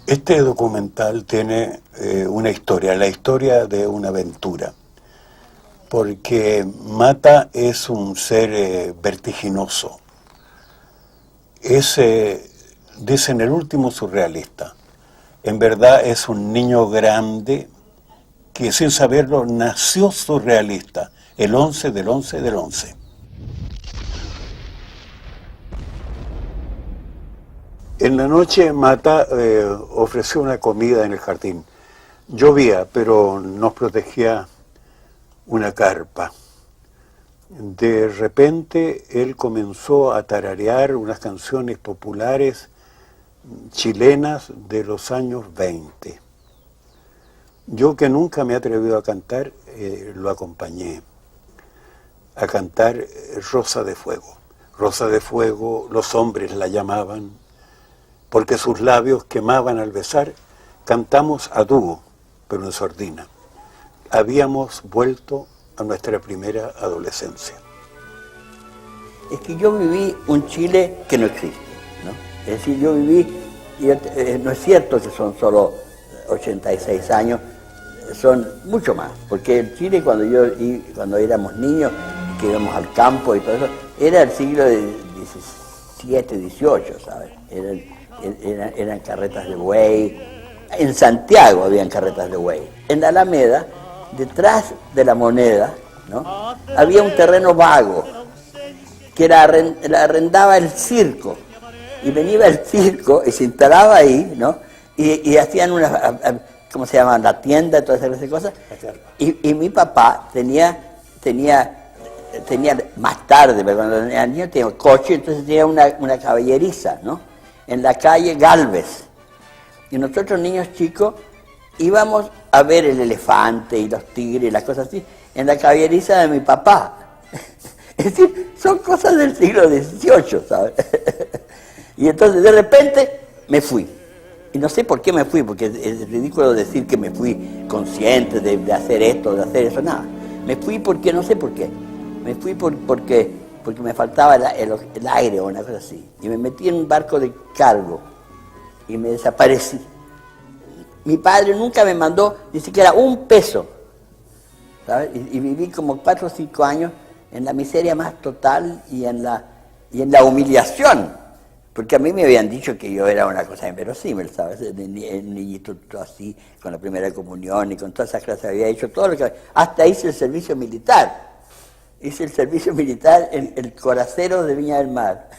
Este documental tiene una historia, la historia de una aventura, porque Mata es un ser vertiginoso. Dicen el último surrealista. En verdad es un niño grande que sin saberlo nació surrealista, el 11 del 11 del 11. En la noche Mata ofreció una comida en el jardín. Llovía, pero nos protegía una carpa. De repente él comenzó a tararear unas canciones populares chilenas de los años 20. Yo, que nunca me he atrevido a cantar, lo acompañé a cantar Rosa de Fuego. Rosa de Fuego, los hombres la llamaban, porque sus labios quemaban al besar. Cantamos a dúo, pero en sordina. Habíamos vuelto a nuestra primera adolescencia. Es que yo viví un Chile que no existe, ¿no? Es decir, yo viví, no es cierto que son solo 86 años, son mucho más, porque el Chile cuando éramos niños, que íbamos al campo y todo eso, era el siglo XVII, XVIII, ¿sabes? Eran carretas de buey. En Santiago habían carretas de buey. En la Alameda, detrás de la Moneda, ¿no?, había un terreno vago que la arrendaba el circo. Y venía el circo y se instalaba ahí, ¿no? Y hacían ¿cómo se llama? La tienda, todas esas cosas. Y mi papá tenía más tarde, pero cuando era niño tenía coche, entonces tenía una caballeriza, ¿no?, en la calle Galvez. Y nosotros, niños chicos, íbamos a ver el elefante y los tigres y las cosas así en la caballeriza de mi papá. Es decir, son cosas del siglo XVIII, ¿sabes? Y entonces de repente me fui. Y no sé por qué me fui, porque es ridículo decir que me fui consciente de hacer esto, de hacer eso, nada. Me fui porque no sé por qué. Me fui porque me faltaba el aire o una cosa así. Y me metí en un barco de cargo y me desaparecí. Mi padre nunca me mandó ni siquiera un peso, ¿sabes? Y viví como 4 o 5 años en la miseria más total y en la humillación. Porque a mí me habían dicho que yo era una cosa inverosímil, ¿sabes? El niñito así, con la primera comunión y con todas esas clases, había hecho todo lo que... Hasta hice el servicio militar. Hice el servicio militar en el Coracero de Viña del Mar.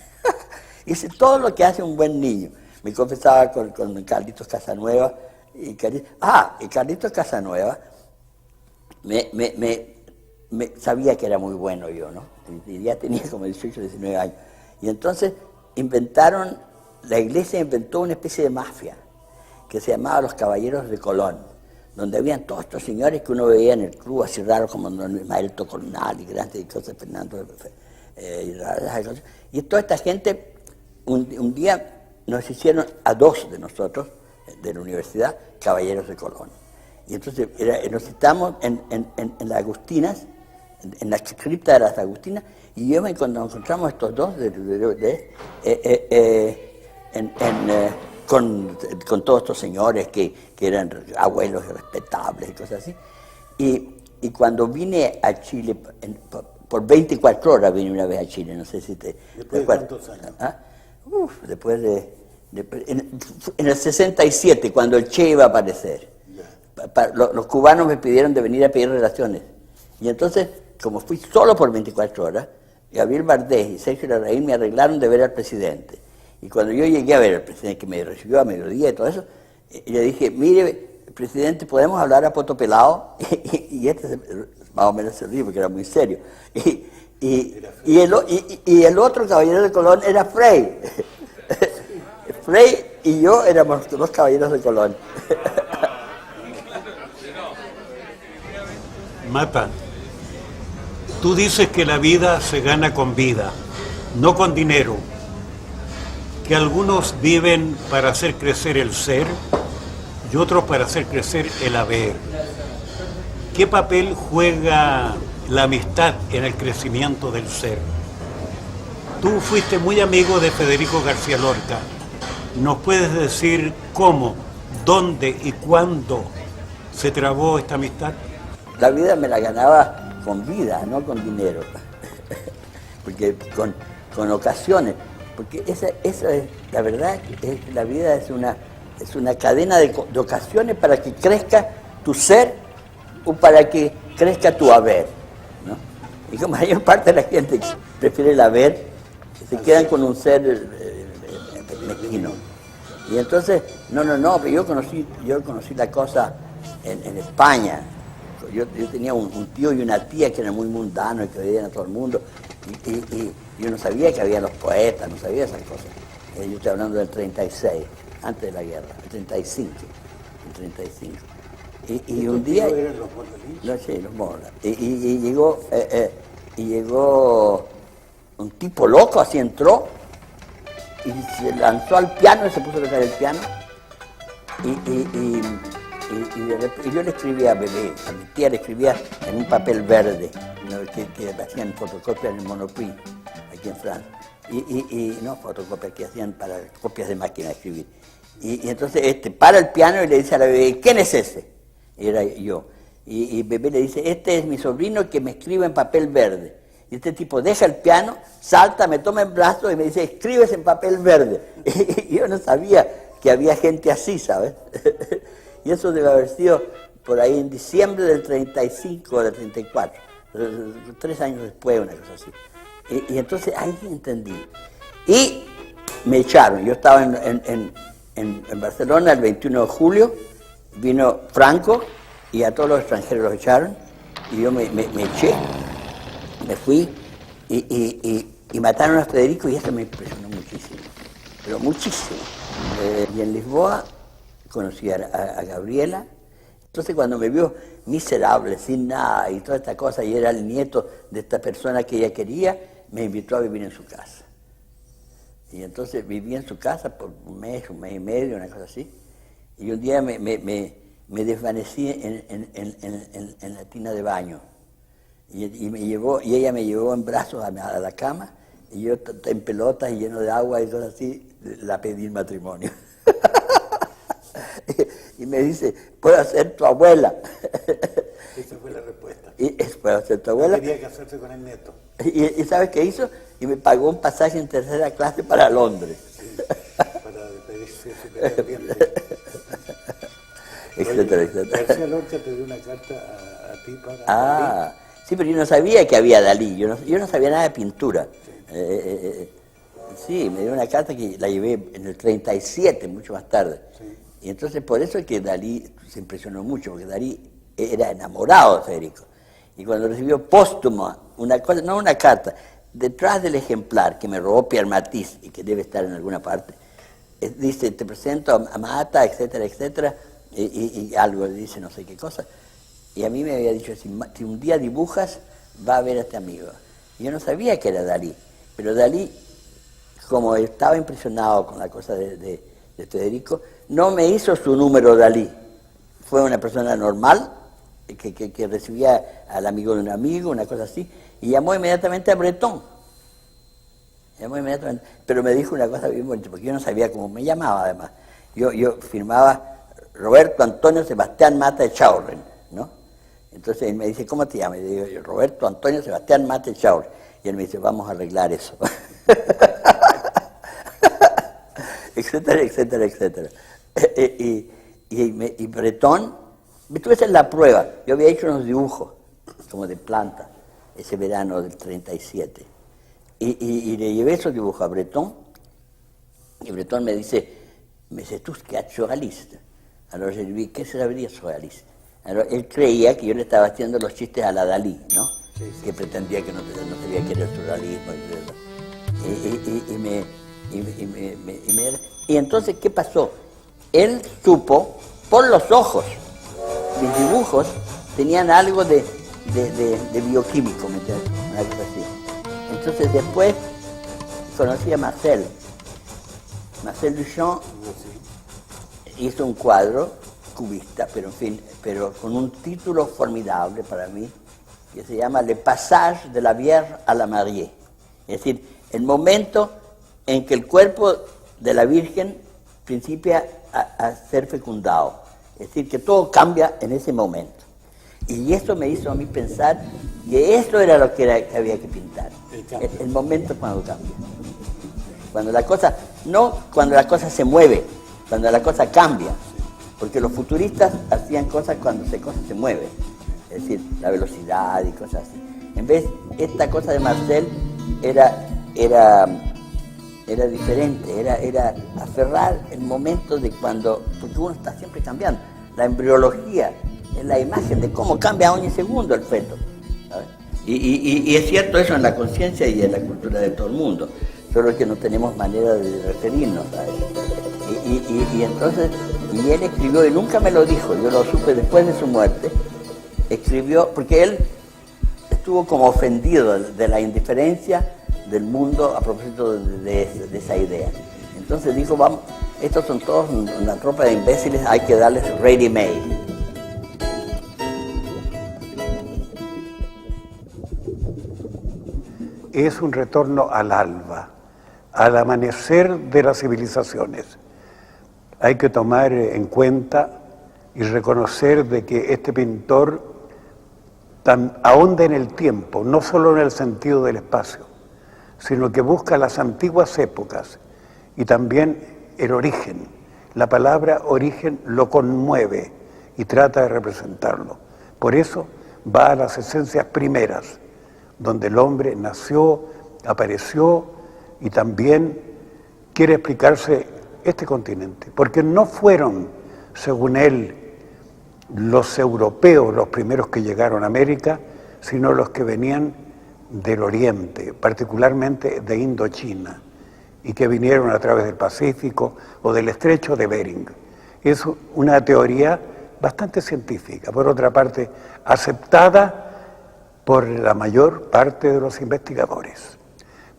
Hice todo lo que hace un buen niño. Me confesaba con Carlitos Casanueva. Y Carlitos Casanueva me sabía que era muy bueno yo, ¿no? Y ya tenía como 18, 19 años. Y entonces la iglesia inventó una especie de mafia que se llamaba Los Caballeros de Colón, donde habían todos estos señores que uno veía en el club así raros como Don Ismael Tocornal y grandes cosas, Fernando y toda esta gente un día nos hicieron a 2 de nosotros de la universidad Caballeros de Colón. Y entonces nos citamos en las Agustinas, en la cripta de las Agustinas, y cuando nos encontramos estos dos con todos estos señores que eran abuelos respetables y cosas así. Y cuando vine a Chile, por 24 horas vine una vez a Chile, no sé si te... ¿Después de cuántos años? Después en el 67, cuando el Che iba a aparecer. Los cubanos me pidieron de venir a pedir relaciones. Y entonces, como fui solo por 24 horas, Gabriel Bardés y Sergio Larraín me arreglaron de ver al presidente. Y cuando yo llegué a ver al presidente, que me recibió a mediodía y todo eso, le dije, mire, presidente, ¿podemos hablar a poto pelado? Y más o menos se ríe porque era muy serio. Y el otro caballero de Colón era Frei. Frei y yo éramos los caballeros de Colón. Mata, tú dices que la vida se gana con vida, no con dinero. Que algunos viven para hacer crecer el ser y otros para hacer crecer el haber. ¿qué papel juega la amistad en el crecimiento del ser? Tú fuiste muy amigo de Federico García Lorca. ¿Nos puedes decir cómo, dónde y cuándo se trabó esta amistad? La vida me la ganaba con vida, no con dinero. Porque con ocasiones. Porque esa es la verdad, la vida es una cadena de ocasiones para que crezca tu ser o para que crezca tu haber, ¿no? Y la mayor parte de la gente prefiere el haber, se quedan con un ser mezquino. Y entonces, pero yo conocí la cosa en España. Yo tenía un tío y una tía que eran muy mundanos y que veían a todo el mundo. Y yo no sabía que había los poetas, no sabía esas cosas. Yo estoy hablando del 36, antes de la guerra, el 35. Y un día... ¿Eran los morlalinos? No, sí, los morlalinos. Y llegó un tipo loco, así entró, y se lanzó al piano y se puso a tocar el piano. Y yo le escribía a Bebé, a mi tía le escribía en un papel verde, ¿no? que hacían fotocopias en el Monoprix, aquí en Francia. No fotocopias, que hacían para copias de máquina de escribir. Y entonces para el piano y le dice a la Bebé, ¿quién es ese? Y era yo. Y Bebé le dice, este es mi sobrino que me escribe en papel verde. Y este tipo deja el piano, salta, me toma en brazos y me dice, escribes en papel verde. Y yo no sabía que había gente así, ¿sabes? Y eso debe haber sido por ahí en diciembre del 35 o del 34, 3 años después, una cosa así. Y entonces ahí entendí. Y me echaron. Yo estaba en Barcelona el 21 de julio, vino Franco y a todos los extranjeros los echaron. Y yo me eché, me fui y mataron a Federico y eso me impresionó muchísimo, pero muchísimo. Y en Lisboa conocí a Gabriela. Entonces cuando me vio miserable, sin nada y toda esta cosa, y era el nieto de esta persona que ella quería, me invitó a vivir en su casa. Y entonces viví en su casa por un mes y medio, una cosa así. Y un día me desvanecí en la tina de baño. Y ella me llevó en brazos a la cama, y yo en pelotas y lleno de agua y cosas así, la pedí en matrimonio. Y me dice, ¿puedo ser tu abuela? Esa fue la respuesta. ¿Puedo ser tu abuela? Tenía que hacerse con el nieto. ¿Y sabes qué hizo? Y me pagó un pasaje en tercera clase para Londres. Sí, para despedirse superiormente. Etcétera, etcétera. García Lorca te dio una carta a ti para Dalí. Sí, pero yo no sabía que había Dalí, yo no sabía nada de pintura. Sí, me dio una carta que la llevé en el 37, mucho más tarde. Sí. Y entonces por eso es que Dalí se impresionó mucho, porque Dalí era enamorado de Federico. Y cuando recibió póstuma una cosa, no una carta, detrás del ejemplar que me robó Pierre Matisse y que debe estar en alguna parte, dice, te presento a Mata, etcétera, etcétera, y algo, dice no sé qué cosa. Y a mí me había dicho, si un día dibujas, va a ver a este amigo. Y yo no sabía que era Dalí, pero Dalí, como estaba impresionado con la cosa de Federico, no me hizo su número Dalí. Fue una persona normal, que recibía al amigo de un amigo, una cosa así, y llamó inmediatamente a Breton. Pero me dijo una cosa bien bonita, porque yo no sabía cómo me llamaba además. Yo firmaba Roberto Antonio Sebastián Mata Echaurren, ¿no? Entonces él me dice, ¿cómo te llamas? Y le digo yo, Roberto Antonio Sebastián Mata Echaurren. Y él me dice, vamos a arreglar eso. Etcétera, etcétera, etcétera. Y Breton, tuve que hacer la prueba. Yo había hecho unos dibujos, como de planta, ese verano del 37. Y le llevé esos dibujos a Breton, y Breton me dice, tú que es surrealista. Alors je lui dis, ¿qué sería surrealista? Alors, él creía que yo le estaba haciendo los chistes a la Dalí, ¿no? Sí. Que pretendía que no sabía qué era el surrealismo y entonces, ¿qué pasó? Él supo, por los ojos, mis dibujos tenían algo de bioquímico, ¿me entiendes? Una cosa así. Entonces después conocí a Marcel Duchamp, hizo un cuadro cubista, pero en fin, pero con un título formidable para mí, que se llama Le Passage de la Vierge à la Mariée. Es decir, el momento en que el cuerpo de la Virgen principia a ser fecundado. Es decir, que todo cambia en ese momento. Y eso me hizo a mí pensar que eso era lo que había que pintar. El momento cuando cambia. Cuando la cosa, no cuando la cosa se mueve, cuando la cosa cambia. Porque los futuristas hacían cosas cuando cosas se mueven. Es decir, la velocidad y cosas así. En vez, esta cosa de Marcel era diferente, era aferrar el momento de cuando, porque uno está siempre cambiando. La embriología es la imagen de cómo cambia año y segundo el feto, ¿sabes? Y es cierto eso en la conciencia y en la cultura de todo el mundo, solo que no tenemos manera de referirnos a eso. Y entonces, y él escribió, y nunca me lo dijo, yo lo supe después de su muerte, escribió, porque él estuvo como ofendido de la indiferencia del mundo a propósito de esa idea. Entonces dijo, vamos, estos son todos una tropa de imbéciles, hay que darles ready-made. Es un retorno al alba, al amanecer de las civilizaciones. Hay que tomar en cuenta y reconocer de que este pintor ahonda en el tiempo, no solo en el sentido del espacio, sino que busca las antiguas épocas y también el origen. La palabra origen lo conmueve y trata de representarlo. Por eso va a las esencias primeras, donde el hombre nació, apareció y también quiere explicarse este continente, porque no fueron, según él, los europeos los primeros que llegaron a América, sino los que venían del Oriente, particularmente de Indochina, y que vinieron a través del Pacífico o del Estrecho de Bering. Es una teoría bastante científica, por otra parte, aceptada por la mayor parte de los investigadores,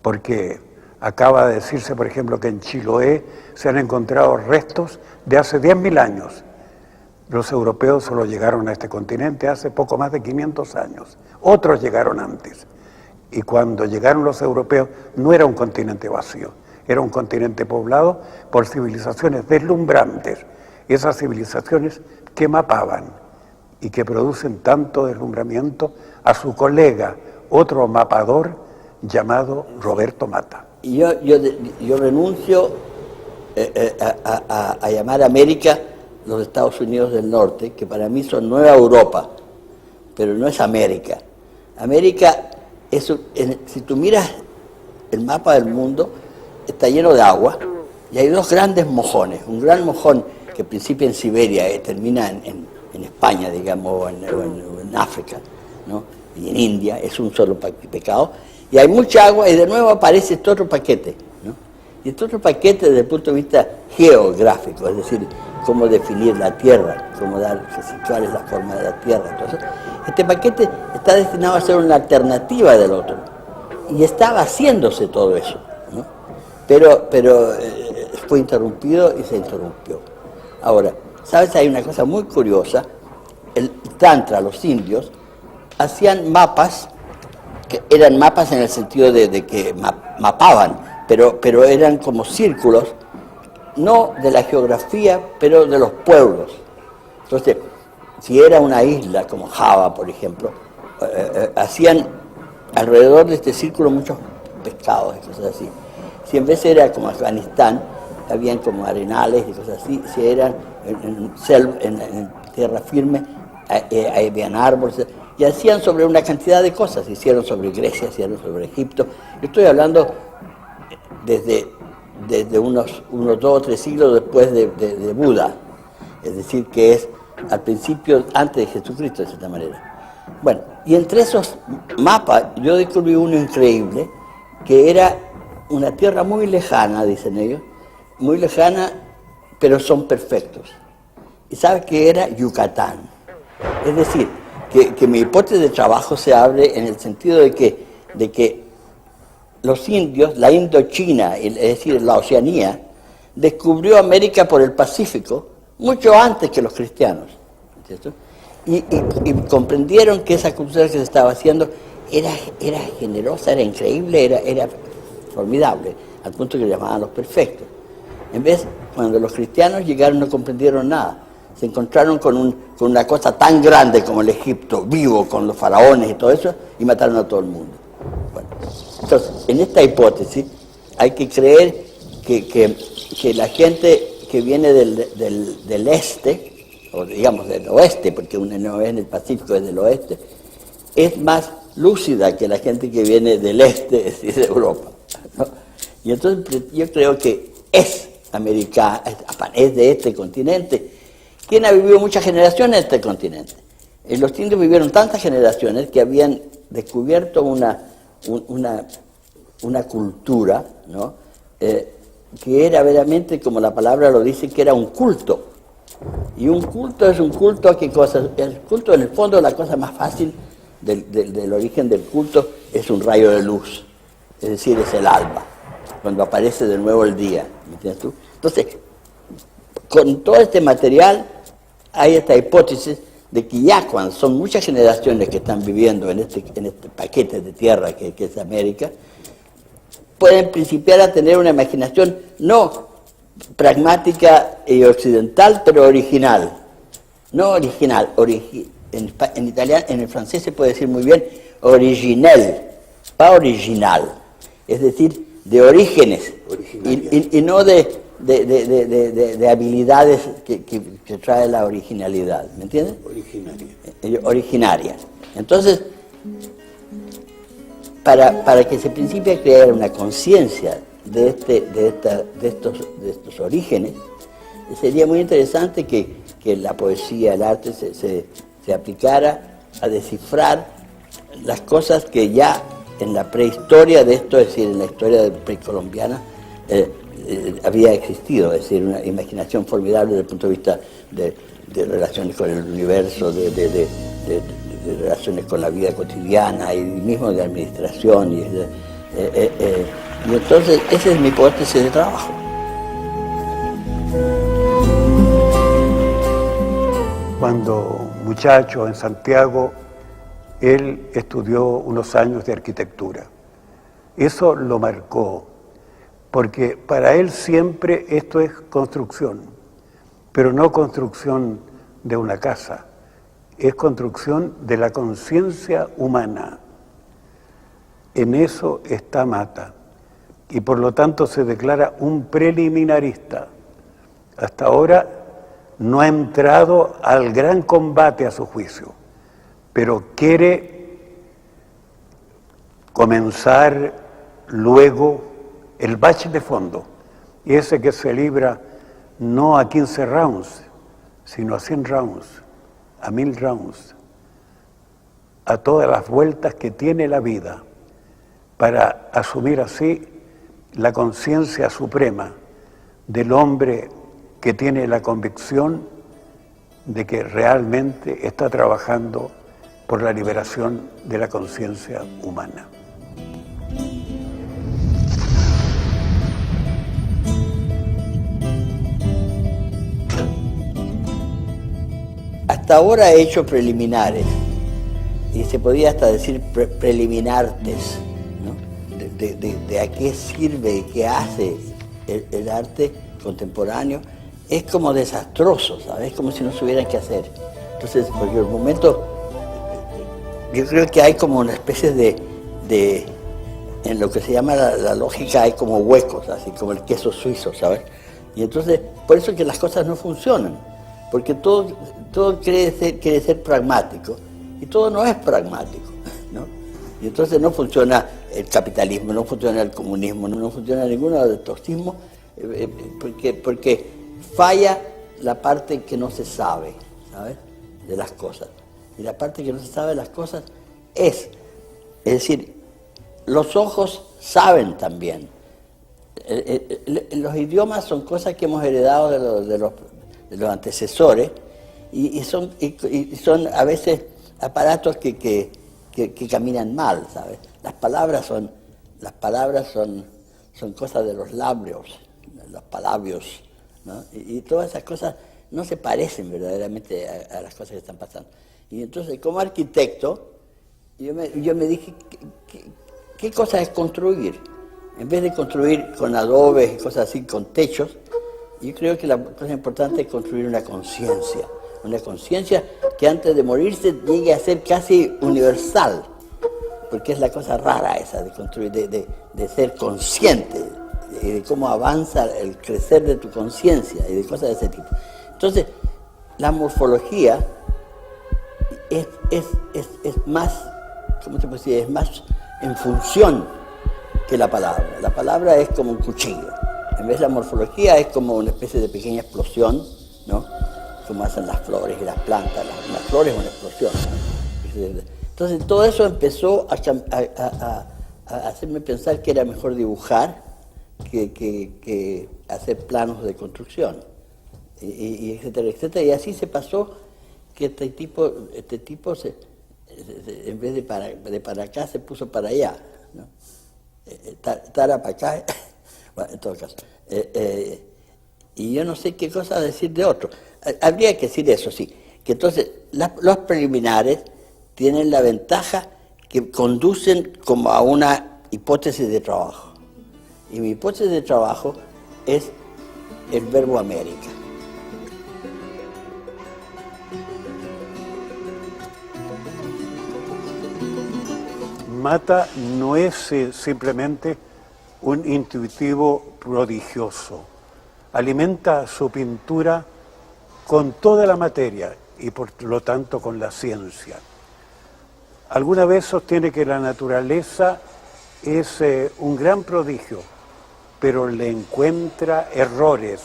porque acaba de decirse, por ejemplo, que en Chiloé se han encontrado restos de hace 10.000 años. Los europeos solo llegaron a este continente hace poco más de 500 años. Otros llegaron antes. Y cuando llegaron los europeos no era un continente vacío, era un continente poblado por civilizaciones deslumbrantes. Esas civilizaciones que mapaban y que producen tanto deslumbramiento a su colega, otro mapador llamado Roberto Mata. Y yo renuncio a llamar a América los Estados Unidos del Norte, que para mí son Nueva Europa, pero no es América. América, si tú miras el mapa del mundo, está lleno de agua y hay dos grandes mojones. Un gran mojón que principia en Siberia, termina en España, digamos, o en África, ¿no? Y en India, es un solo pecado. Y hay mucha agua y de nuevo aparece este otro paquete, ¿no? Y este otro paquete desde el punto de vista geográfico, es decir, cómo definir la Tierra, cómo cuál es la forma de la Tierra. Entonces, este paquete está destinado a ser una alternativa del otro. Y estaba haciéndose todo eso, ¿no? Pero fue interrumpido y se interrumpió. Ahora, ¿sabes? Hay una cosa muy curiosa. El Tantra, los indios, hacían mapas, que eran mapas en el sentido de que mapaban, pero eran como círculos, no de la geografía, pero de los pueblos. Entonces, si era una isla como Java, por ejemplo, hacían alrededor de este círculo muchos pescados y cosas así. Si en vez era como Afganistán, habían como arenales y cosas así, si eran en tierra firme, habían árboles, y hacían sobre una cantidad de cosas. Hicieron sobre Grecia, hicieron sobre Egipto. Yo estoy hablando desde unos 2 o 3 siglos después de Buda, es decir, que es al principio, antes de Jesucristo, de cierta manera. Bueno, y entre esos mapas yo descubrí uno increíble, que era una tierra muy lejana, dicen ellos, muy lejana, pero son perfectos. ¿Y sabes qué era? Yucatán. Es decir, que mi hipótesis de trabajo se abre en el sentido de que los indios, la Indochina, es decir, la Oceanía, descubrió América por el Pacífico mucho antes que los cristianos, ¿cierto? Y comprendieron que esa cultura que se estaba haciendo era generosa, era increíble, era formidable, al punto que le llamaban los perfectos. En vez, cuando los cristianos llegaron no comprendieron nada. Se encontraron con una cosa tan grande como el Egipto, vivo, con los faraones y todo eso, y mataron a todo el mundo. Bueno, entonces, en esta hipótesis hay que creer que la gente que viene del este, o digamos del oeste, porque uno no es en el Pacífico, es del oeste, es más lúcida que la gente que viene del este, es decir, de Europa, ¿no? Y entonces yo creo que es americana, es de este continente. ¿Quién ha vivido muchas generaciones en este continente? Los indios vivieron tantas generaciones que habían descubierto una cultura, ¿no? Que era verdaderamente, como la palabra lo dice, que era un culto. Y un culto es un culto a qué cosa. El culto, en el fondo, la cosa más fácil del origen del culto es un rayo de luz, es decir, es el alba, cuando aparece de nuevo el día, ¿me entiendes tú? Entonces, con todo este material hay esta hipótesis de que ya cuando son muchas generaciones que están viviendo en este paquete de tierra que es América, pueden principiar a tener una imaginación no pragmática y occidental, pero original. No original, en italiano, en el francés se puede decir muy bien original, pas original, es decir, de orígenes y no de habilidades que trae la originalidad, ¿me entiendes? Originaria. Entonces, para que se principie a crear una conciencia de estos orígenes, sería muy interesante que la poesía, el arte se aplicara a descifrar las cosas que ya en la prehistoria de esto, es decir, en la historia precolombiana, había existido, es decir, una imaginación formidable desde el punto de vista de relaciones con el universo, de relaciones con la vida cotidiana y mismo de administración. Y entonces, esa es mi hipótesis de trabajo. Cuando muchacho en Santiago, él estudió unos años de arquitectura. Eso lo marcó, porque para él siempre esto es construcción, pero no construcción de una casa, es construcción de la conciencia humana. En eso está Mata, y por lo tanto se declara un preliminarista. Hasta ahora no ha entrado al gran combate a su juicio, pero quiere comenzar luego el bache de fondo, y ese que se libra no a 15 rounds, sino a 100 rounds, a 1000 rounds, a todas las vueltas que tiene la vida, para asumir así la conciencia suprema del hombre que tiene la convicción de que realmente está trabajando por la liberación de la conciencia humana. Hasta ahora he hecho preliminares, y se podía hasta decir preliminartes, ¿no? De a qué sirve y qué hace el arte contemporáneo. Es como desastroso, ¿sabes? Como si no supieran qué hacer. Entonces, porque el momento, yo creo que hay como una especie de en lo que se llama la lógica hay como huecos, así como el queso suizo, ¿sabes? Y entonces, por eso es que las cosas no funcionan, porque todo quiere ser pragmático, y todo no es pragmático, ¿no? Y entonces no funciona el capitalismo, no funciona el comunismo, no funciona ninguno de estos sismos, porque falla la parte que no se sabe, ¿sabes?, de las cosas. Y la parte que no se sabe de las cosas es decir, los ojos saben también. Los idiomas son cosas que hemos heredado de los antecesores y son a veces aparatos que caminan mal, ¿sabes? Las palabras son cosas de los labios, los palabios, ¿no? Y todas esas cosas no se parecen verdaderamente a las cosas que están pasando. Y entonces, como arquitecto, yo me dije, ¿qué cosa es construir? En vez de construir con adobes y cosas así, con techos, yo creo que la cosa importante es construir una conciencia que antes de morirse llegue a ser casi universal, porque es la cosa rara esa de construir, de ser consciente, de cómo avanza el crecer de tu conciencia y de cosas de ese tipo. Entonces, la morfología es más, ¿cómo se puede decir? Es más en función que la palabra. La palabra es como un cuchillo. En vez de la morfología es como una especie de pequeña explosión, ¿no? Como hacen las flores y las plantas. Las flores es una explosión, ¿no? Entonces todo eso empezó a hacerme pensar que era mejor dibujar que hacer planos de construcción, y etcétera, etcétera. Y así se pasó que este tipo en vez de para acá se puso para allá, ¿no? Tara para acá, bueno, en todo caso. Y yo no sé qué cosa decir de otro. Habría que decir eso, sí, que entonces los preliminares tienen la ventaja que conducen como a una hipótesis de trabajo. Y mi hipótesis de trabajo es el verbo América. Mata no es simplemente un intuitivo prodigioso. Alimenta su pintura con toda la materia y por lo tanto con la ciencia. Alguna vez sostiene que la naturaleza es un gran prodigio, pero le encuentra errores,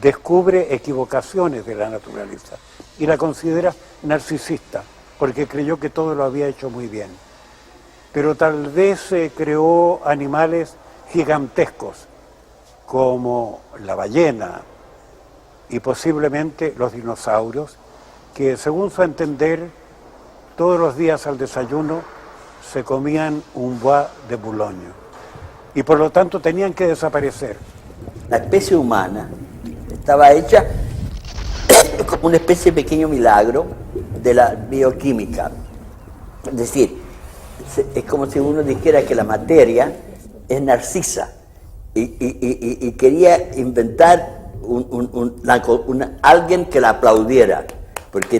descubre equivocaciones de la naturaleza y la considera narcisista, porque creyó que todo lo había hecho muy bien. Pero tal vez creó animales gigantescos, como la ballena y posiblemente los dinosaurios, que según su entender, todos los días al desayuno se comían un bois de Boulogne y por lo tanto tenían que desaparecer. La especie humana estaba hecha como una especie de pequeño milagro de la bioquímica. Es decir, es como si uno dijera que la materia es narcisa y quería inventar alguien que la aplaudiera, porque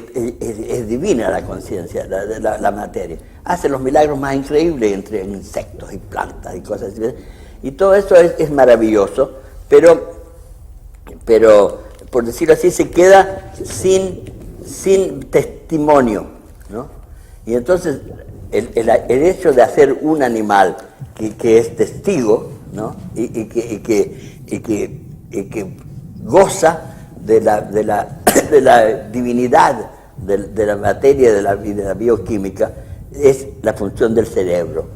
es divina la conciencia, la materia. Hace los milagros más increíbles entre insectos y plantas y cosas así. Y todo eso es maravilloso, pero por decirlo así, se queda sin testimonio, ¿no? Y entonces el hecho de hacer un animal que es testigo, ¿no? y que goza de la divinidad de la materia y de la bioquímica, es la función del cerebro,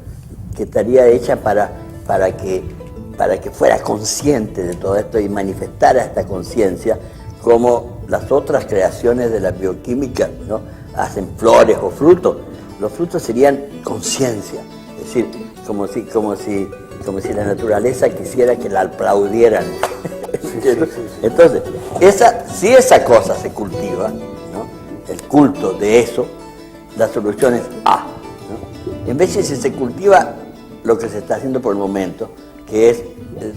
que estaría hecha para que fuera consciente de todo esto y manifestara esta conciencia, como las otras creaciones de la bioquímica, ¿no? Hacen flores o frutos. Los frutos serían conciencia, es decir, como si la naturaleza quisiera que la aplaudieran. Entonces, si esa cosa se cultiva, ¿no? El culto de eso, la solución es A, ¿no? En vez de si se cultiva lo que se está haciendo por el momento, que es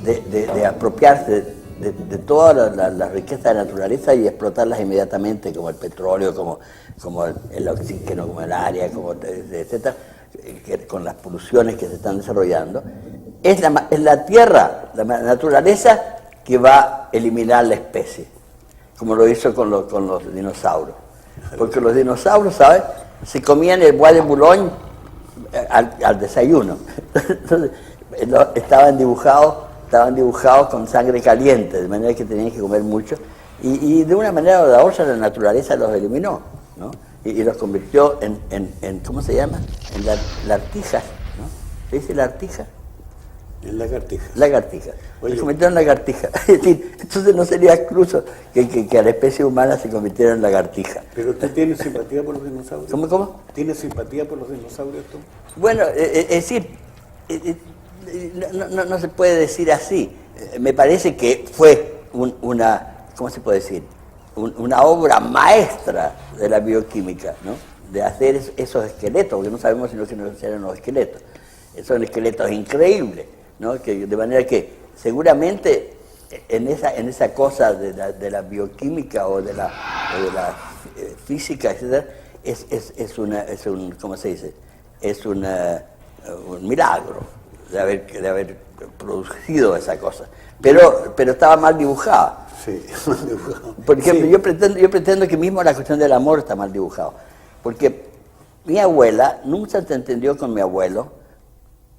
de apropiarse de toda la riqueza de la naturaleza y explotarlas inmediatamente, como el petróleo, como el oxígeno, como el aire, como etcétera, con las poluciones que se están desarrollando, es la tierra, la naturaleza, que va a eliminar la especie, como lo hizo con los dinosaurios. Porque los dinosaurios, ¿sabes?, se comían el bois de Boulogne al desayuno. Entonces, estaban dibujados con sangre caliente, de manera que tenían que comer mucho, y de una manera o de otra la naturaleza los eliminó, ¿no? Y los convirtió en ¿cómo se llama?, en lagartijas, ¿no? ¿Se dice lagartija? En lagartija. Lagartija. Oye, Se convirtieron en lagartija. Es decir, entonces no sería excluso que a la especie humana se convirtiera en lagartija. ¿Pero tú tienes simpatía por los dinosaurios? ¿Cómo? ¿Tienes simpatía por los dinosaurios tú? Bueno, es decir, no se puede decir así. Me parece que fue una, ¿cómo se puede decir?, una obra maestra de la bioquímica, ¿no? De hacer esos esqueletos, porque no sabemos si no eran los esqueletos. Son esqueletos increíbles, ¿no? De manera que seguramente en esa cosa de la bioquímica o de la física, etc., ¿cómo se dice? Es un milagro de haber producido esa cosa. Pero estaba mal dibujada. Sí, mal dibujado. Por ejemplo, Sí. yo pretendo que mismo la cuestión del amor está mal dibujado. Porque mi abuela nunca se entendió con mi abuelo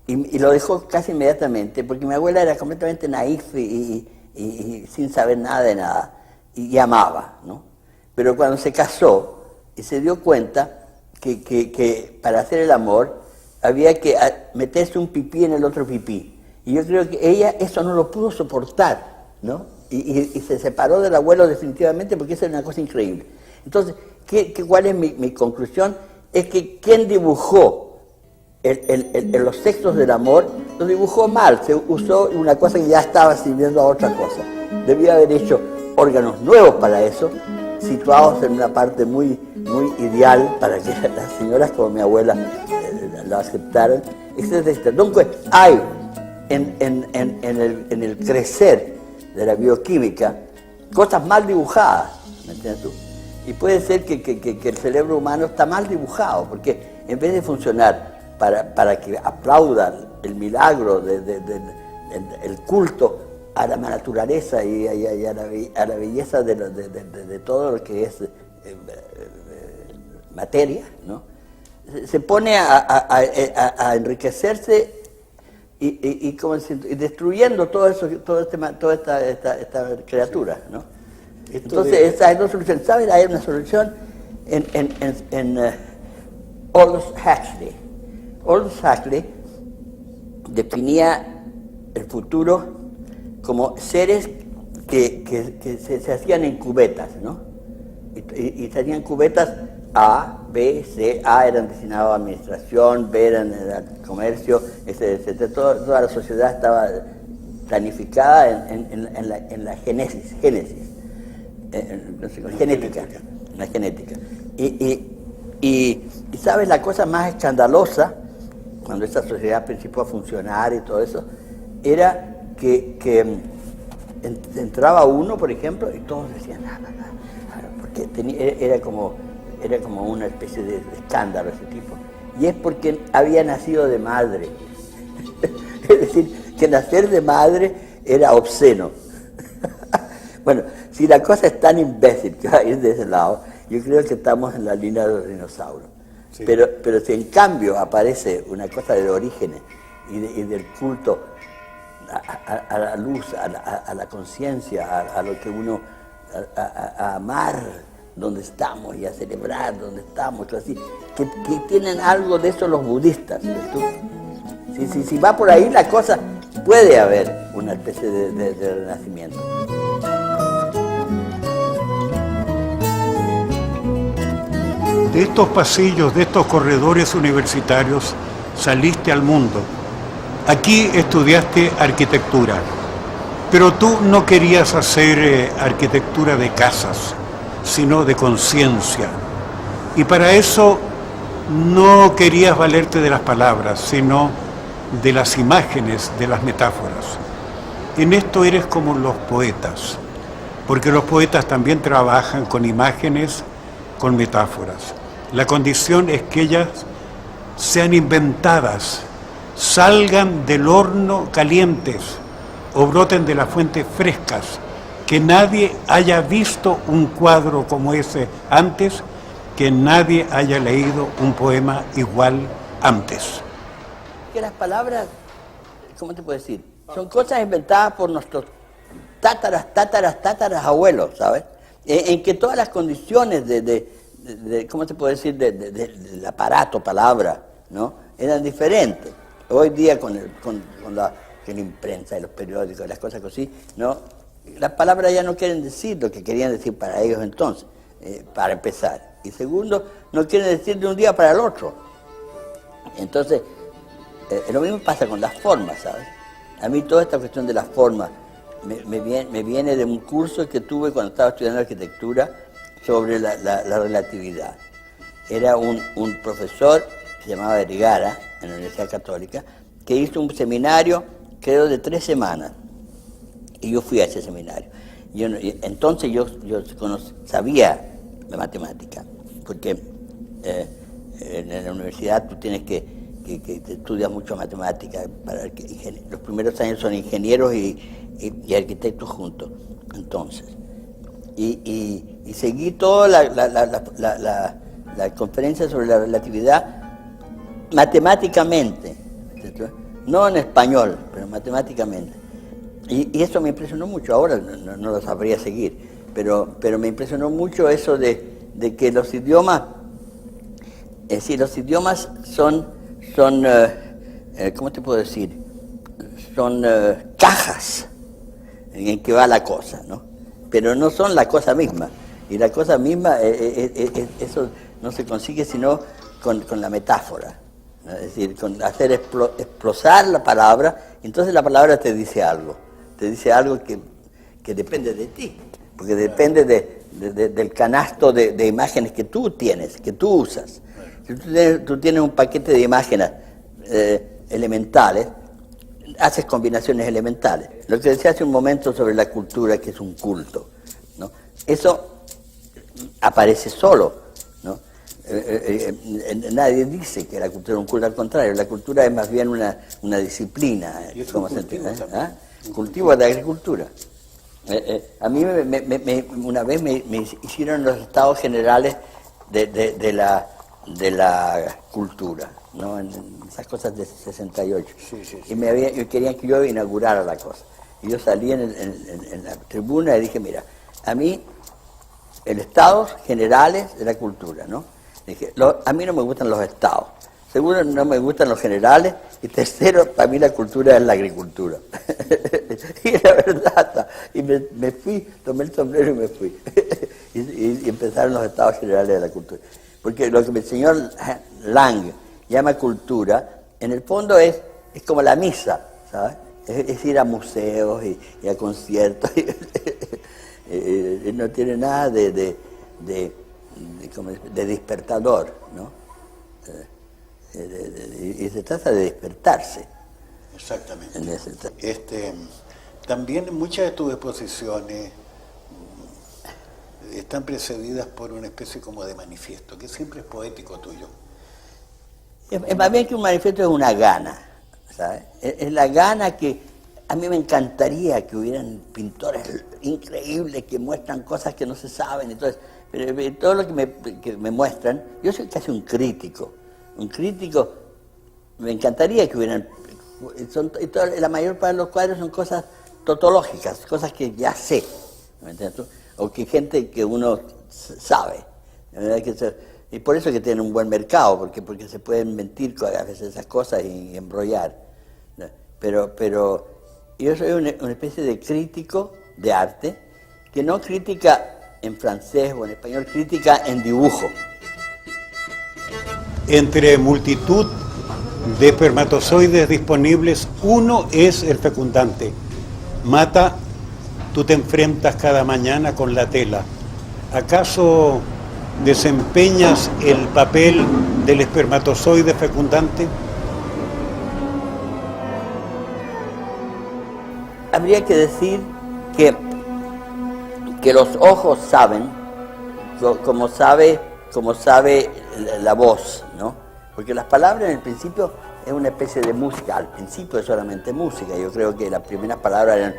y lo dejó casi inmediatamente, porque mi abuela era completamente naif y sin saber nada de nada, y amaba, ¿no? Pero cuando se casó y se dio cuenta que para hacer el amor había que meterse un pipí en el otro pipí. Y yo creo que ella eso no lo pudo soportar, ¿no? Y se separó del abuelo definitivamente, porque eso era una cosa increíble. Entonces, ¿cuál es mi conclusión? Es que quien dibujó los textos del amor, lo dibujó mal, se usó una cosa que ya estaba sirviendo a otra cosa. Debía haber hecho órganos nuevos para eso, situados en una parte muy, muy ideal para que las señoras como mi abuela lo aceptaran, etcétera, etcétera. Entonces, hay en el crecer de la bioquímica cosas mal dibujadas, ¿me entiendes tú? Y puede ser que el cerebro humano está mal dibujado, porque en vez de funcionar para que aplauda el milagro el culto a la naturaleza y a la belleza de todo lo que es materia, ¿no? Se pone a enriquecerse y destruyendo toda esta criatura, ¿no? Entonces, esa es una solución. ¿Sabes? Hay una solución en Aldous Huxley. Aldous Huxley definía el futuro como seres que se hacían en cubetas, ¿no? Y se hacían cubetas A, B, C. A eran destinados a administración, B eran comercio, etc. Toda la sociedad estaba planificada en la genética. La genética. Y sabes, la cosa más escandalosa, cuando esta sociedad empezó a funcionar y todo eso, era que entraba uno, por ejemplo, y todos decían, porque era como una especie de escándalo ese tipo. Y es porque había nacido de madre. Es decir, que nacer de madre era obsceno. Bueno, si la cosa es tan imbécil que va a ir de ese lado, yo creo que estamos en la línea de los dinosaurios. Sí. Pero si en cambio aparece una cosa de orígenes y del culto a la luz, a la conciencia, a lo que uno, a amar donde estamos y a celebrar donde estamos, así, que tienen algo de eso los budistas. Si va por ahí la cosa, puede haber una especie de renacimiento. De estos pasillos, de estos corredores universitarios, saliste al mundo. Aquí estudiaste arquitectura, pero tú no querías hacer arquitectura de casas, sino de conciencia. Y para eso no querías valerte de las palabras, sino de las imágenes, de las metáforas. En esto eres como los poetas, porque los poetas también trabajan con imágenes, con metáforas. La condición es que ellas sean inventadas, salgan del horno calientes o broten de la fuente frescas, que nadie haya visto un cuadro como ese antes, que nadie haya leído un poema igual antes. Que las palabras, ¿cómo te puedo decir? Son cosas inventadas por nuestros tátaras abuelos, ¿sabes? En que todas las condiciones ¿cómo te puedo decir? Del aparato palabra, ¿no? Eran diferentes. Hoy día con la imprensa y los periódicos y las cosas así, ¿no? Las palabras ya no quieren decir lo que querían decir para ellos entonces, para empezar. Y segundo, no quieren decir de un día para el otro. Entonces, lo mismo pasa con las formas, ¿sabes? A mí toda esta cuestión de las formas me viene de un curso que tuve cuando estaba estudiando arquitectura sobre la relatividad. Era un profesor que se llamaba Vergara, en la Universidad Católica, que hizo un seminario, creo, de 3 semanas. Y yo fui a ese seminario. Entonces yo sabía la matemática, porque en la universidad tú tienes que estudias mucho matemática. Los primeros años son ingenieros y arquitectos juntos. Entonces, y seguí toda la conferencia sobre la relatividad matemáticamente, no en español, pero matemáticamente. Y eso me impresionó mucho. Ahora no lo sabría seguir, pero me impresionó mucho eso de que los idiomas, es decir, los idiomas son ¿cómo te puedo decir? Son cajas en que va la cosa, ¿no? Pero no son la cosa misma. Y la cosa misma, eso no se consigue sino con la metáfora, ¿no? Es decir, con hacer explosar la palabra, entonces la palabra te dice algo que depende de ti, porque depende del canasto de imágenes que tú tienes, que tú usas. Si tú tienes un paquete de imágenes elementales, haces combinaciones elementales. Lo que decía hace un momento sobre la cultura, que es un culto, ¿no? Eso aparece solo, ¿no? Nadie dice que la cultura es un culto, al contrario, la cultura es más bien una disciplina. Y es un cultivo también. Cultivo de agricultura. A mí una vez me hicieron los estados generales de la cultura, ¿no? En esas cosas de 68. Sí. Y querían que yo inaugurara la cosa. Y yo salí en la tribuna y dije, mira, a mí, el estados generales de la cultura, ¿no? Dije, a mí no me gustan los estados. Segundo, no me gustan los generales. Y tercero, para mí la cultura es la agricultura. Y la verdad, y me fui, tomé el sombrero y me fui. y empezaron los estados generales de la cultura. Porque lo que el señor Lang llama cultura, en el fondo es como la misa, ¿sabes? Es ir a museos y a conciertos. No tiene nada de despertador, ¿no? Y se trata de despertarse. Exactamente. También muchas de tus exposiciones están precedidas por una especie como de manifiesto, que siempre es poético tuyo. Es más bien que un manifiesto, es una gana, ¿sabes? Es la gana que a mí me encantaría que hubieran pintores increíbles que muestran cosas que no se saben. Entonces, pero todo lo que me muestran, yo soy casi un crítico. Me encantaría que hubieran... la mayor parte de los cuadros son cosas tautológicas, cosas que ya sé, ¿me entiendes tú? O que gente que uno sabe. Y por eso que tienen un buen mercado, porque se pueden mentir a veces esas cosas y embrollar. Pero yo soy una especie de crítico de arte, que no critica en francés o en español, critica en dibujo. Entre multitud de espermatozoides disponibles, uno es el fecundante. Mata, tú te enfrentas cada mañana con la tela. ¿Acaso desempeñas el papel del espermatozoide fecundante? Habría que decir que los ojos saben, como sabe la voz, ¿no? Porque las palabras en el principio es una especie de música, al principio es solamente música. Yo creo que las primeras palabras eran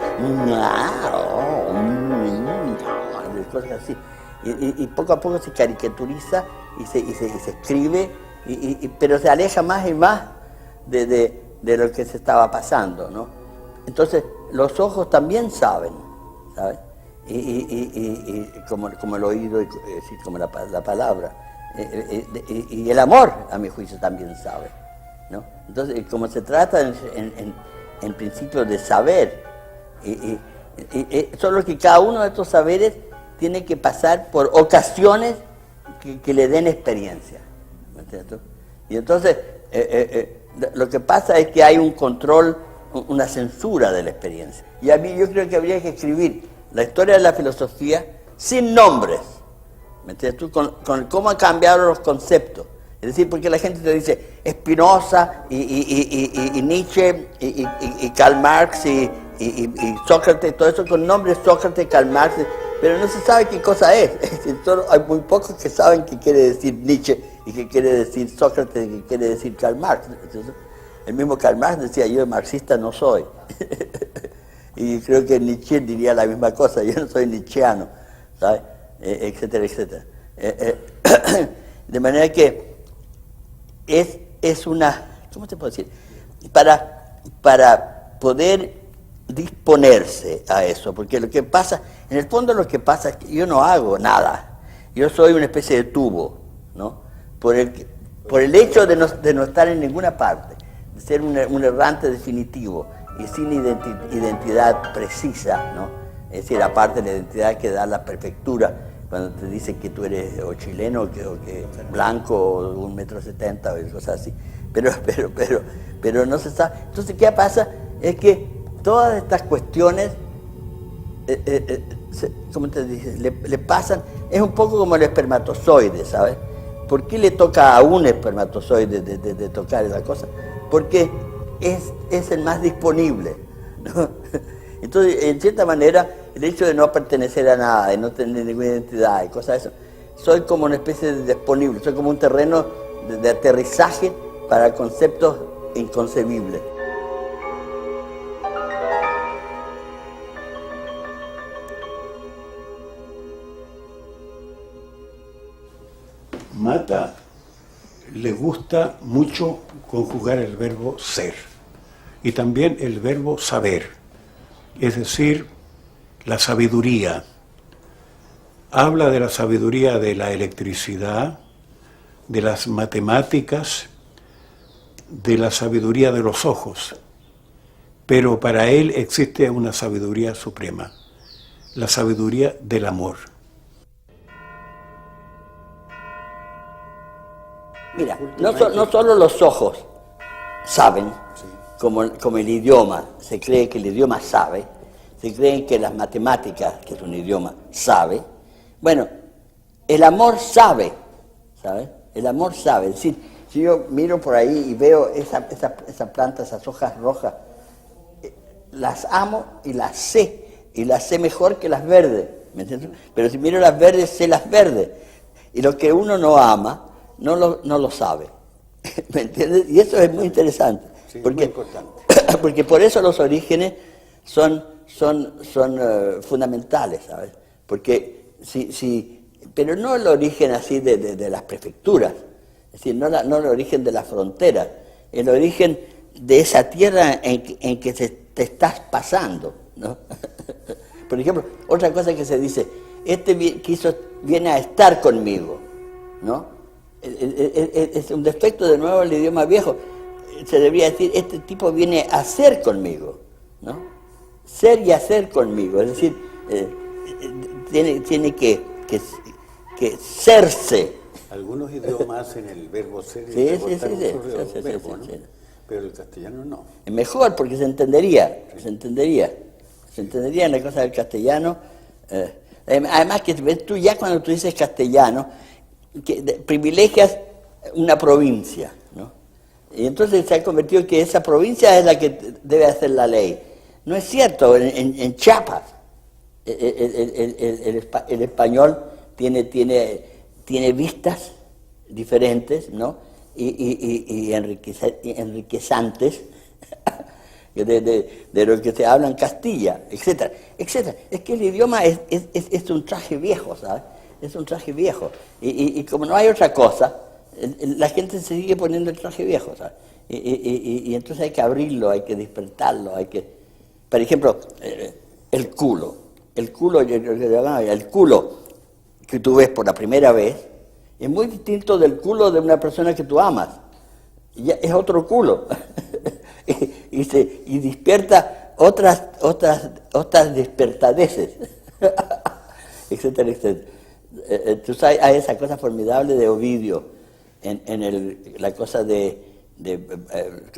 cosas así. Y poco a poco se caricaturiza y se escribe, pero se aleja más y más de lo que se estaba pasando, ¿no? Entonces, los ojos también saben, ¿sabes? Y como el oído, como la palabra. Y el amor, a mi juicio, también sabe, ¿no? Entonces, como se trata en principio de saber, solo que cada uno de estos saberes tiene que pasar por ocasiones que le den experiencia, ¿me entiendes? Y entonces, lo que pasa es que hay un control una censura de la experiencia. Y a mí yo creo que habría que escribir la historia de la filosofía sin nombres. ¿Me entiendes tú? Con cómo han cambiado los conceptos. Es decir, porque la gente te dice Spinoza y Nietzsche y Karl Marx y Sócrates, todo eso con nombres Sócrates, Karl Marx, pero no se sabe qué cosa es. Solo hay muy pocos que saben qué quiere decir Nietzsche y qué quiere decir Sócrates y qué quiere decir Karl Marx. Entonces, el mismo Karl Marx decía, yo marxista no soy. Y creo que Nietzsche diría la misma cosa, yo no soy nietzscheano, ¿sabes? Etcétera, etcétera. De manera que es una, ¿cómo te puedo decir? Para poder disponerse a eso, porque lo que pasa, en el fondo lo que pasa es que yo no hago nada, yo soy una especie de tubo, ¿no? Por el hecho de no estar en ninguna parte, de ser un errante definitivo y sin identidad precisa, ¿no? Es decir, aparte de la identidad que da la prefectura, cuando te dicen que tú eres o chileno, o que blanco, o 1,70 m, o cosas así. Pero no se sabe. Entonces, ¿qué pasa? Es que todas estas cuestiones, ¿cómo te dices? Le pasan, es un poco como el espermatozoide, ¿sabes? ¿Por qué le toca a un espermatozoide de tocar esa cosa? Porque es el más disponible, ¿no? Entonces, en cierta manera, el hecho de no pertenecer a nada, de no tener ninguna identidad y cosas de eso, soy como una especie de disponible, soy como un terreno de aterrizaje para conceptos inconcebibles. Mata le gusta mucho conjugar el verbo ser y también el verbo saber. Es decir, la sabiduría. Habla de la sabiduría de la electricidad, de las matemáticas, de la sabiduría de los ojos. Pero para él existe una sabiduría suprema, la sabiduría del amor. Mira, no solo los ojos saben, sí, como el idioma, se cree que el idioma sabe, se cree que las matemáticas, que es un idioma, sabe. Bueno, el amor sabe, ¿sabes? El amor sabe. Es decir, si yo miro por ahí y veo esa planta, esas hojas rojas, las amo y las sé mejor que las verdes, ¿me entiendes? Pero si miro las verdes, sé las verdes. Y lo que uno no ama, no lo sabe, ¿me entiendes? Y eso es muy interesante, sí, porque, muy importante. Porque por eso los orígenes son fundamentales, ¿sabes? Porque pero no el origen así de las prefecturas, es decir, no el origen de las fronteras, el origen de esa tierra en que te estás pasando, ¿no? Por ejemplo, otra cosa que se dice, viene a estar conmigo, ¿no? Es un defecto de nuevo del idioma viejo. Se debería decir, este tipo viene a ser conmigo, ¿no? Ser y hacer conmigo, es decir, tiene que serse. Algunos idiomas hacen el verbo ser y sí, pero el castellano no. Es mejor porque se entendería en la cosa del castellano. Además que ves tú ya cuando tú dices castellano, que privilegias una provincia, ¿no? Y entonces se ha convertido en que esa provincia es la que debe hacer la ley. No es cierto, en Chiapas el español tiene vistas diferentes, ¿no? Y enriquezantes de lo que se habla en Castilla, etcétera, etcétera. Es que el idioma es un traje viejo, ¿sabes? Es un traje viejo. Y como no hay otra cosa, la gente se sigue poniendo el traje viejo, ¿sabes? Y entonces hay que abrirlo, hay que despertarlo, por ejemplo, el culo que tú ves por la primera vez es muy distinto del culo de una persona que tú amas. Ya es otro culo. y despierta otras despertadeces, etcétera, etcétera. Entonces hay esa cosa formidable de Ovidio en la cosa de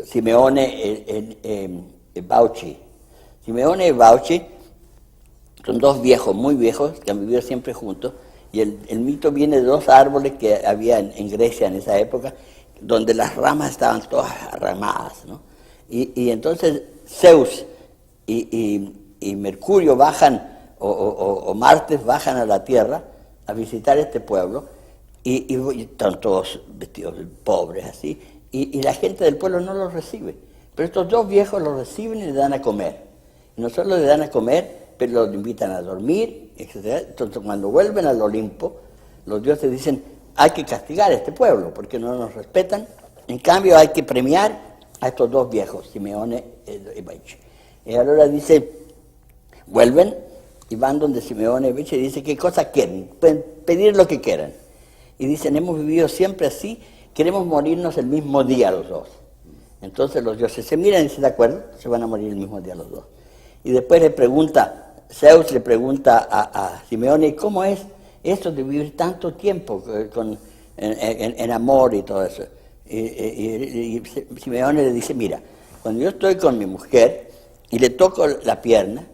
Simeone Bauchi. Simeone y Bauchi son dos viejos, muy viejos, que han vivido siempre juntos, y el mito viene de dos árboles que había en Grecia en esa época, donde las ramas estaban todas arramadas, ¿no? Y entonces Zeus y Mercurio bajan, o Marte bajan a la Tierra a visitar este pueblo, y están todos vestidos pobres así, y la gente del pueblo no los recibe. Pero estos dos viejos los reciben y le dan a comer. Y no solo le dan a comer, pero los invitan a dormir, etc. Entonces cuando vuelven al Olimpo, los dioses dicen, hay que castigar a este pueblo porque no nos respetan. En cambio hay que premiar a estos dos viejos, Simeone y Bauchi. Y ahora dice, vuelven y van donde Simeone y Bauchi y dice, ¿qué cosa quieren? Pueden pedir lo que quieran. Y dicen, hemos vivido siempre así, queremos morirnos el mismo día los dos. Entonces los dioses se miran y se de acuerdo, se van a morir el mismo día los dos. Y después Zeus le pregunta a Simeone, ¿cómo es esto de vivir tanto tiempo en amor y todo eso? Y Simeone le dice, mira, cuando yo estoy con mi mujer y le toco la pierna,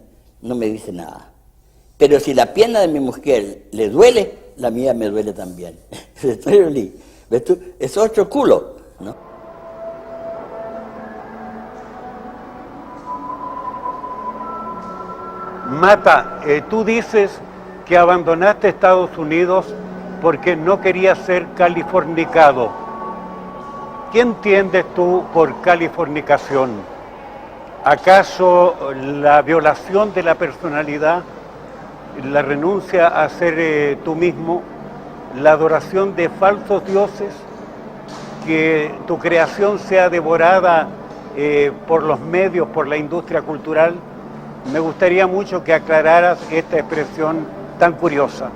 no me dice nada. Pero si la pierna de mi mujer le duele, la mía me duele también. ¿Ves tú? Es otro culo, ¿no? Mata, tú dices que abandonaste Estados Unidos porque no querías ser californicado. ¿Qué entiendes tú por californicación? ¿Acaso la violación de la personalidad, la renuncia a ser tú mismo, la adoración de falsos dioses, que tu creación sea devorada por los medios, por la industria cultural? Me gustaría mucho que aclararas esta expresión tan curiosa.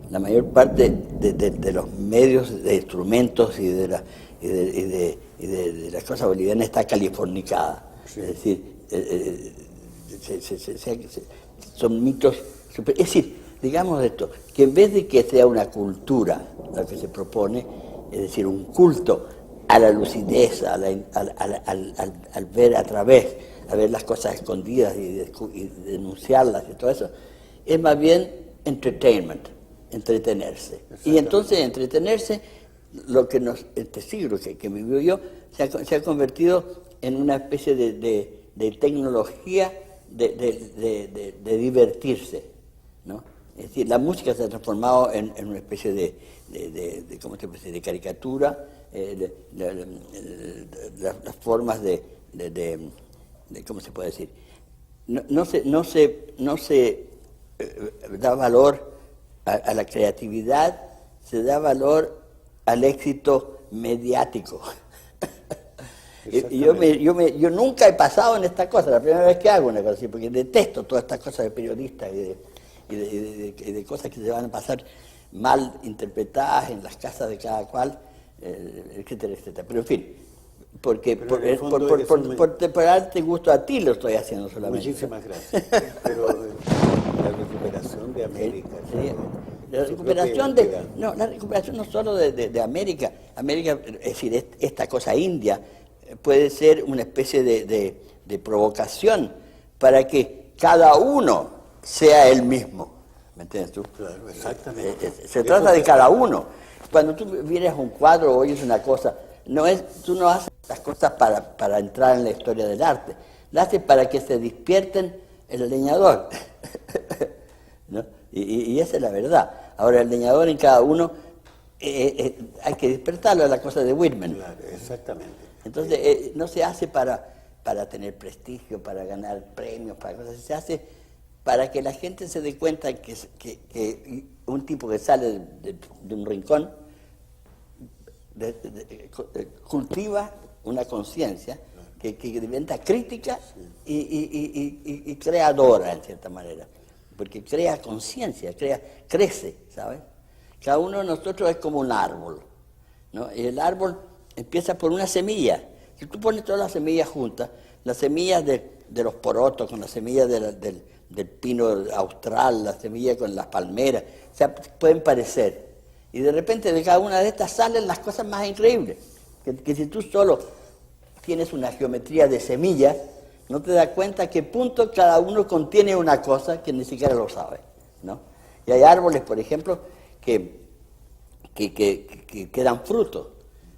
La mayor parte de los medios, de instrumentos y de las cosas bolivianas está californicada. Sí. Es decir, son mitos. Es decir, digamos esto, que en vez de que sea una cultura lo que se propone, es decir, un culto a la lucidez, al ver a través, a ver las cosas escondidas y denunciarlas y todo eso, es más bien entertainment, entretenerse. Y entonces entretenerse, lo que este siglo que vivió yo, se ha convertido en una especie de tecnología de divertirse, ¿no? Es decir, la música se ha transformado en una especie ¿cómo se puede decir?, de caricatura. Las formas ¿cómo se puede decir? No se da valor a la creatividad, se da valor al éxito mediático. Y yo nunca he pasado en esta cosa, la primera vez que hago una cosa así, porque detesto todas estas cosas de periodistas y de cosas que se van a pasar mal interpretadas en las casas de cada cual, etcétera, etcétera. Pero en fin, porque por darte gusto a ti lo estoy haciendo solamente. Muchísimas gracias. Pero la recuperación de América. Sí. La recuperación no solo de América. América, es decir, esta cosa india puede ser una especie de provocación para que cada uno sea el mismo. ¿Me entiendes tú? Claro, exactamente. Se trata de cada uno. Cuando tú vienes a un cuadro o oyes una cosa, tú no haces las cosas para entrar en la historia del arte. Las haces para que se despierten el leñador. ¿No? Y esa es la verdad. Ahora, el leñador en cada uno, hay que despertarlo, a la cosa de Whitman. Claro, exactamente. Entonces, no se hace para tener prestigio, para ganar premios, para cosas. Se hace para que la gente se dé cuenta que un tipo que sale de un rincón cultiva una conciencia que inventa crítica y creadora, en cierta manera. Porque crea conciencia, crece, ¿sabes? Cada uno de nosotros es como un árbol, ¿no? Y el árbol empieza por una semilla. Si tú pones todas las semillas juntas, las semillas de los porotos con las semillas del pino austral, las semillas con las palmeras, o sea, pueden parecer. Y de repente de cada una de estas salen las cosas más increíbles. Que si tú solo tienes una geometría de semillas, no te das cuenta qué punto cada uno contiene una cosa que ni siquiera lo sabe, ¿no? Y hay árboles, por ejemplo, que dan fruto.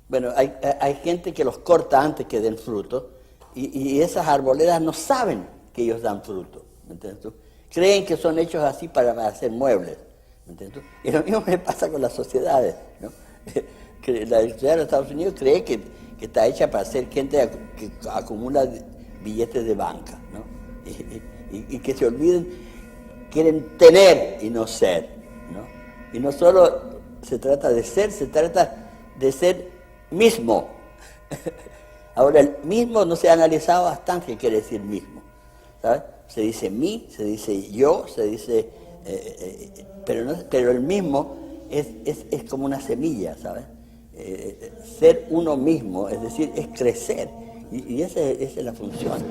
Bueno, hay gente que los corta antes que den fruto, y esas arboledas no saben que ellos dan fruto, ¿me entiendes tú? Creen que son hechos así para hacer muebles, ¿me entiendes tú? Y lo mismo me pasa con las sociedades, ¿no? Que la sociedad de los Estados Unidos cree que está hecha para ser gente que acumula billetes de banca, ¿no? Y que se olviden, quieren tener y no ser, ¿no? Y no solo se trata de ser, se trata de ser mismo. Ahora, el mismo no se ha analizado bastante qué quiere decir mismo, ¿sabes? Se dice mí, se dice yo, se dice... pero el mismo es como una semilla, ¿sabes? Ser uno mismo, es decir, es crecer. Y esa es la función.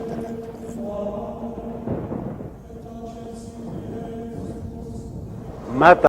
Mata